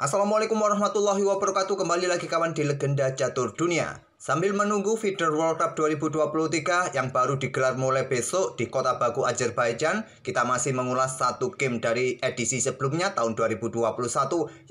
Assalamualaikum warahmatullahi wabarakatuh. Kembali lagi kawan di Legenda Catur Dunia. Sambil menunggu FIDE World Cup 2023 yang baru digelar mulai besok di kota Baku, Azerbaijan, kita masih mengulas satu game dari edisi sebelumnya tahun 2021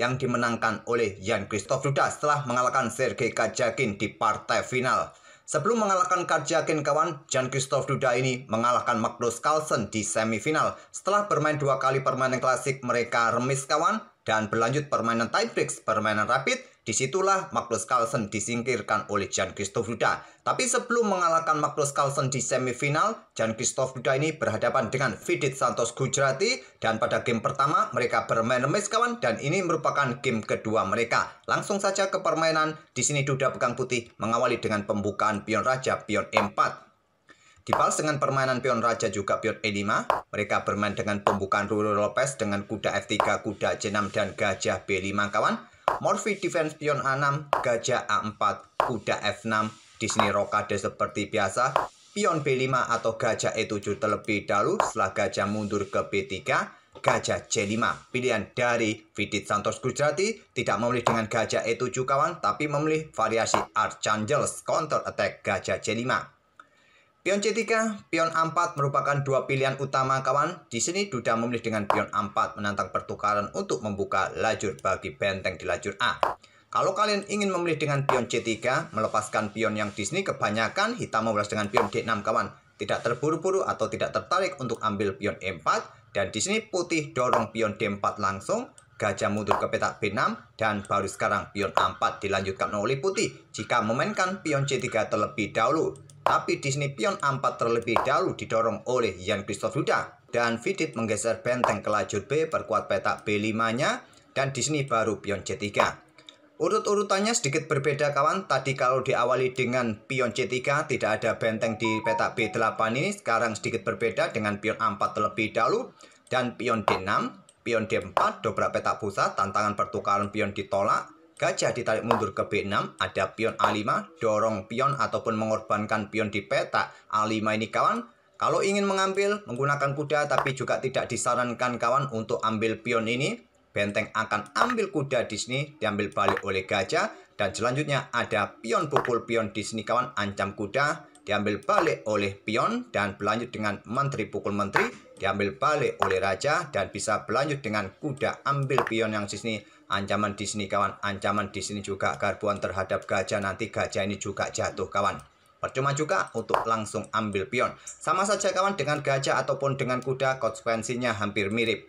yang dimenangkan oleh Jan-Christoph Duda setelah mengalahkan Sergei Karjakin di partai final. Sebelum mengalahkan Karjakin kawan, Jan-Christoph Duda ini mengalahkan Magnus Carlsen di semifinal. Setelah bermain dua kali permainan klasik, mereka remis kawan dan berlanjut permainan tiebreak, permainan rapid. Disitulah Magnus Carlsen disingkirkan oleh Jan-Christoph Duda. Tapi sebelum mengalahkan Magnus Carlsen di semifinal, Jan-Christoph Duda ini berhadapan dengan Vidit Santos Gujrati. Dan pada game pertama mereka bermain remis kawan, dan ini merupakan game kedua mereka. Langsung saja ke permainan. Di sini Duda pegang putih mengawali dengan pembukaan pion raja, pion E4. Dibalas dengan permainan pion raja juga pion E5. Mereka bermain dengan pembukaan Ruy Lopez dengan kuda F3, kuda C6 dan gajah B5 kawan. Morphy defense pion A6, gajah A4, kuda F6. Di sini rokade seperti biasa. Pion B5 atau gajah E7 terlebih dahulu. Setelah gajah mundur ke B3, gajah C5. Pilihan dari Vidit Santos Gujrati tidak memilih dengan gajah E7 kawan, tapi memilih variasi Archangels counter attack gajah C5. Pion C3, pion A4 merupakan dua pilihan utama kawan. Di sini Duda memilih dengan pion A4 menantang pertukaran untuk membuka lajur bagi benteng di lajur A. Kalau kalian ingin memilih dengan pion C3, melepaskan pion yang di sini kebanyakan hitam membalas dengan pion D6 kawan. Tidak terburu-buru atau tidak tertarik untuk ambil pion E4, dan di sini putih dorong pion D4 langsung. Gajah mundur ke petak B6 dan baru sekarang pion A4 dilanjutkan oleh putih jika memainkan pion C3 terlebih dahulu. Tapi di sini pion A4 terlebih dahulu didorong oleh Jan-Christoph Duda dan Vidit menggeser benteng ke lajur B, perkuat petak B5-nya, dan di sini baru pion C3. Urut-urutannya sedikit berbeda kawan. Tadi kalau diawali dengan pion C3 tidak ada benteng di petak B8 ini, sekarang sedikit berbeda dengan pion A4 terlebih dahulu dan pion D6. Pion D4, dobrak petak pusat, tantangan pertukaran pion ditolak. Gajah ditarik mundur ke B6, ada pion A5, dorong pion ataupun mengorbankan pion di petak A5 ini kawan. Kalau ingin mengambil menggunakan kuda, tapi juga tidak disarankan kawan untuk ambil pion ini. Benteng akan ambil kuda di sini, diambil balik oleh gajah. Dan selanjutnya ada pion pukul pion di sini kawan, ancam kuda, diambil balik oleh pion dan berlanjut dengan menteri pukul menteri, diambil balik oleh raja dan bisa berlanjut dengan kuda ambil pion yang di sini. Ancaman di sini kawan, ancaman di sini juga garbuan terhadap gajah, nanti gajah ini juga jatuh kawan. Percuma juga untuk langsung ambil pion. Sama saja kawan dengan gajah ataupun dengan kuda, konsekuensinya hampir mirip.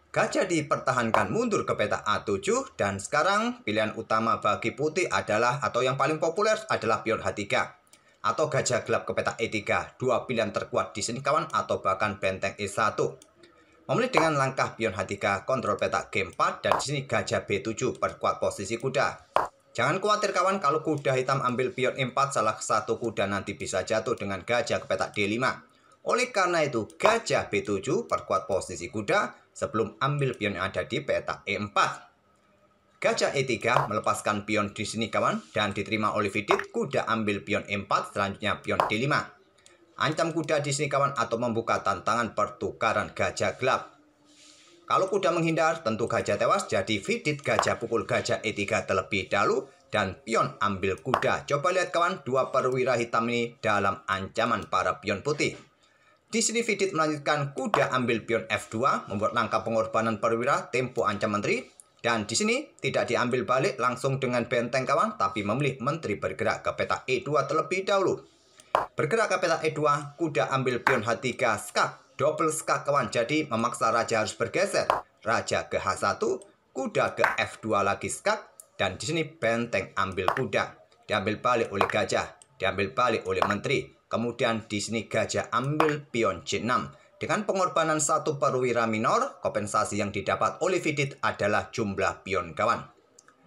Gajah dipertahankan mundur ke petak A7 dan sekarang pilihan utama bagi putih adalah, atau yang paling populer adalah pion H3 atau gajah gelap ke petak E3. Dua pilihan terkuat di sini kawan, atau bahkan benteng E1. Memilih dengan langkah pion H3 kontrol petak G4 dan di sini gajah B7 perkuat posisi kuda. Jangan khawatir kawan kalau kuda hitam ambil pion E4, salah satu kuda nanti bisa jatuh dengan gajah ke petak D5. Oleh karena itu gajah B7 perkuat posisi kuda sebelum ambil pion yang ada di petak E4. Gajah E3 melepaskan pion di sini kawan dan diterima oleh Vidit. Kuda ambil pion E4, selanjutnya pion D5. Ancam kuda di sini kawan atau membuka tantangan pertukaran gajah gelap. Kalau kuda menghindar tentu gajah tewas, jadi Vidit gajah pukul gajah E3 terlebih dahulu dan pion ambil kuda. Coba lihat kawan, dua perwira hitam ini dalam ancaman para pion putih. Di sini Vidit melanjutkan kuda ambil pion F2, membuat langkah pengorbanan perwira, tempo ancam menteri. Dan di sini tidak diambil balik langsung dengan benteng kawan, tapi memilih menteri bergerak ke petak E2 terlebih dahulu. Bergerak ke petak E2, kuda ambil pion H3 skak, double skak kawan, jadi memaksa raja harus bergeser. Raja ke H1, kuda ke F2 lagi skak, dan di sini benteng ambil kuda, diambil balik oleh gajah, diambil balik oleh menteri. Kemudian di sini gajah ambil pion C6. Dengan pengorbanan satu perwira minor, kompensasi yang didapat oleh Vidit adalah jumlah pion kawan.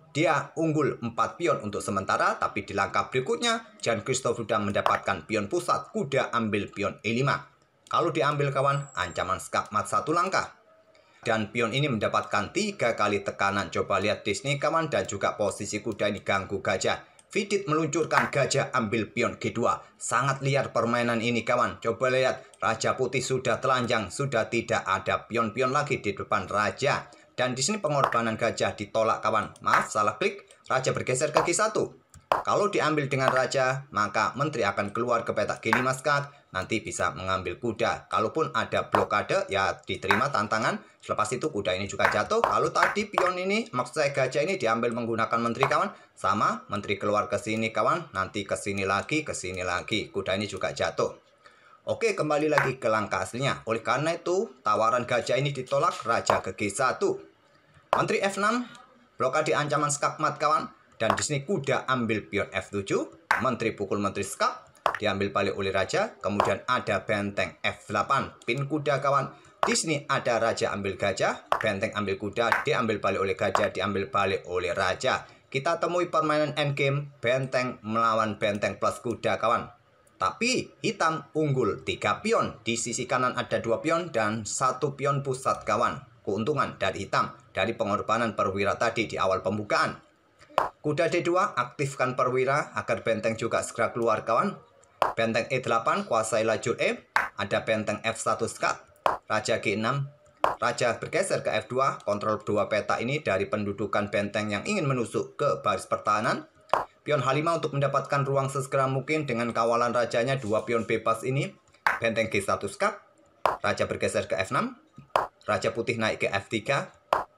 Dia unggul 4 pion untuk sementara, tapi di langkah berikutnya Jan-Christoph Duda mendapatkan pion pusat, kuda ambil pion E5. Kalau diambil kawan, ancaman skakmat 1 langkah. Dan pion ini mendapatkan 3 kali tekanan. Coba lihat di sini kawan, dan juga posisi kuda ini ganggu gajah. Vidit meluncurkan gajah ambil pion G2. Sangat liar permainan ini kawan. Coba lihat, raja putih sudah telanjang, sudah tidak ada pion-pion lagi di depan raja. Dan di sini pengorbanan gajah ditolak kawan. Maaf, salah klik. Raja bergeser ke G1. Kalau diambil dengan raja, maka menteri akan keluar ke petak G5 skak. Nanti bisa mengambil kuda. Kalaupun ada blokade, ya diterima tantangan. Selepas itu kuda ini juga jatuh. Kalau tadi pion ini, maksud saya gajah ini diambil menggunakan menteri kawan. Sama, menteri keluar ke sini kawan. Nanti ke sini lagi, ke sini lagi. Kuda ini juga jatuh. Oke, kembali lagi ke langkah aslinya. Oleh karena itu, tawaran gajah ini ditolak. Raja ke G1. Menteri F6, blokade ancaman skak mat kawan. Dan di sini kuda ambil pion F7, menteri pukul menteri skak, diambil balik oleh raja. Kemudian ada benteng F8, pin kuda kawan. Di sini ada raja ambil gajah, benteng ambil kuda, diambil balik oleh gajah, diambil balik oleh raja. Kita temui permainan endgame, benteng melawan benteng plus kuda kawan. Tapi hitam unggul 3 pion. Di sisi kanan ada 2 pion dan 1 pion pusat kawan. Keuntungan dari hitam dari pengorbanan perwira tadi di awal pembukaan. Kuda D2 aktifkan perwira agar benteng juga segera keluar kawan. Benteng E8 kuasai lajur E. Ada benteng F1 skak. Raja G6. Raja bergeser ke F2. Kontrol 2 peta ini dari pendudukan benteng yang ingin menusuk ke baris pertahanan. Pion H5 untuk mendapatkan ruang sesegera mungkin dengan kawalan rajanya 2 pion bebas ini. Benteng G1 skak. Raja bergeser ke F6. Raja putih naik ke F3.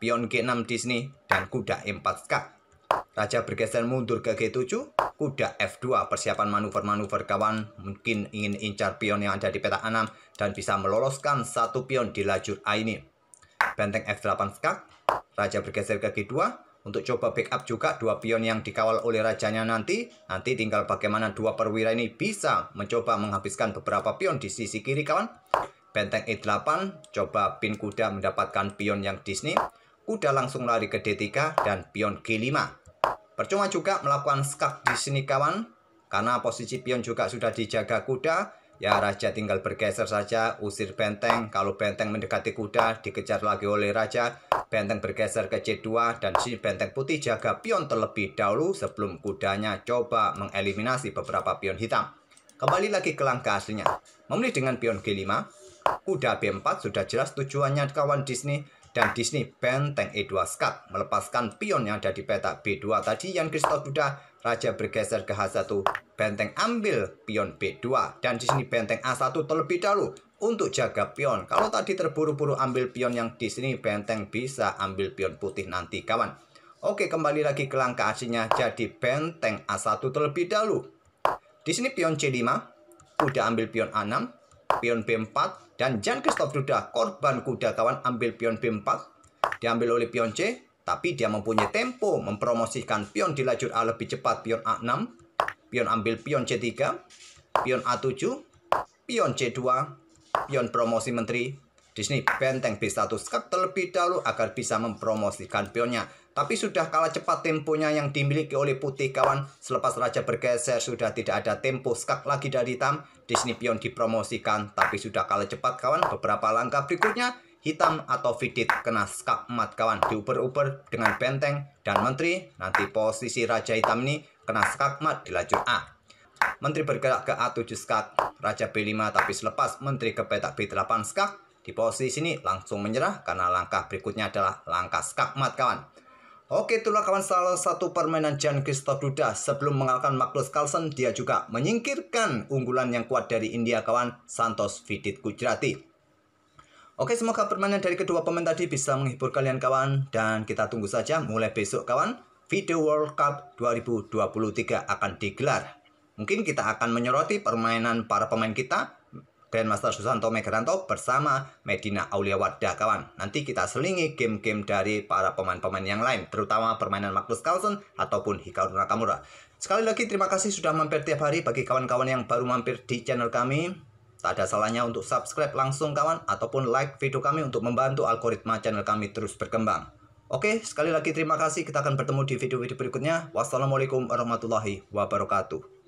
Pion G6 di sini dan kuda E4 skak. Raja bergeser mundur ke G7, kuda F2, persiapan manuver-manuver kawan, mungkin ingin incar pion yang ada di petak 6 dan bisa meloloskan 1 pion di lajur A ini. Benteng F8 skak, raja bergeser ke G2, untuk coba backup juga 2 pion yang dikawal oleh rajanya nanti tinggal bagaimana 2 perwira ini bisa mencoba menghabiskan beberapa pion di sisi kiri kawan. Benteng E8, coba pin kuda mendapatkan pion yang di sini, kuda langsung lari ke D3 dan pion G5. Percuma juga melakukan skak di sini kawan, karena posisi pion juga sudah dijaga kuda. Ya raja tinggal bergeser saja, usir benteng. Kalau benteng mendekati kuda, dikejar lagi oleh raja. Benteng bergeser ke C2 dan si benteng putih jaga pion terlebih dahulu sebelum kudanya coba mengeliminasi beberapa pion hitam. Kembali lagi ke langkah aslinya. Memilih dengan pion G5, kuda B4 sudah jelas tujuannya kawan di sini. Dan di sini benteng E2 skak melepaskan pion yang ada di petak B2 tadi yang Christoph sudah. Raja bergeser ke H1, benteng ambil pion B2 dan di sini benteng A1 terlebih dahulu untuk jaga pion. Kalau tadi terburu-buru ambil pion yang di sini, benteng bisa ambil pion putih nanti kawan. Oke, kembali lagi ke langkah aslinya. Jadi benteng A1 terlebih dahulu. Di sini pion C5, kuda ambil pion A6, pion B4, dan Jan Christoph sudah korban kuda kawan ambil pion B4, diambil oleh pion C, tapi dia mempunyai tempo mempromosikan pion di lajur A lebih cepat. Pion A6, pion ambil pion C3, pion A7, pion C2, pion promosi menteri. Di sini benteng B1 skak terlebih dahulu agar bisa mempromosikan pionnya. Tapi sudah kalah cepat temponya yang dimiliki oleh putih kawan. Selepas raja bergeser sudah tidak ada tempo skak lagi dari hitam. Di sini pion dipromosikan tapi sudah kalah cepat kawan. Beberapa langkah berikutnya hitam atau vidit kena skak mat kawan. Diuber-uber dengan benteng dan menteri. Nanti posisi raja hitam ini kena skak mat di lajur A. Menteri bergerak ke A7 skak. Raja B5 tapi selepas menteri ke petak B8 skak. Di posisi ini langsung menyerah karena langkah berikutnya adalah langkah skak mat kawan. Oke, itulah kawan salah satu permainan Jan Christoph Duda. Sebelum mengalahkan Magnus Carlsen, dia juga menyingkirkan unggulan yang kuat dari India kawan, Santosh Vidit Gujrati. Oke, semoga permainan dari kedua pemain tadi bisa menghibur kalian kawan. Dan kita tunggu saja mulai besok kawan, Video World Cup 2023 akan digelar. Mungkin kita akan menyoroti permainan para pemain kita, Grandmaster Susanto Megaranto bersama Medina Auliawarda kawan. Nanti kita selingi game-game dari para pemain-pemain yang lain, terutama permainan Magnus Carlsen ataupun Hikaru Nakamura. Sekali lagi terima kasih sudah mampir tiap hari. Bagi kawan-kawan yang baru mampir di channel kami, tak ada salahnya untuk subscribe langsung kawan, ataupun like video kami untuk membantu algoritma channel kami terus berkembang. Oke, sekali lagi terima kasih. Kita akan bertemu di video-video berikutnya. Wassalamualaikum warahmatullahi wabarakatuh.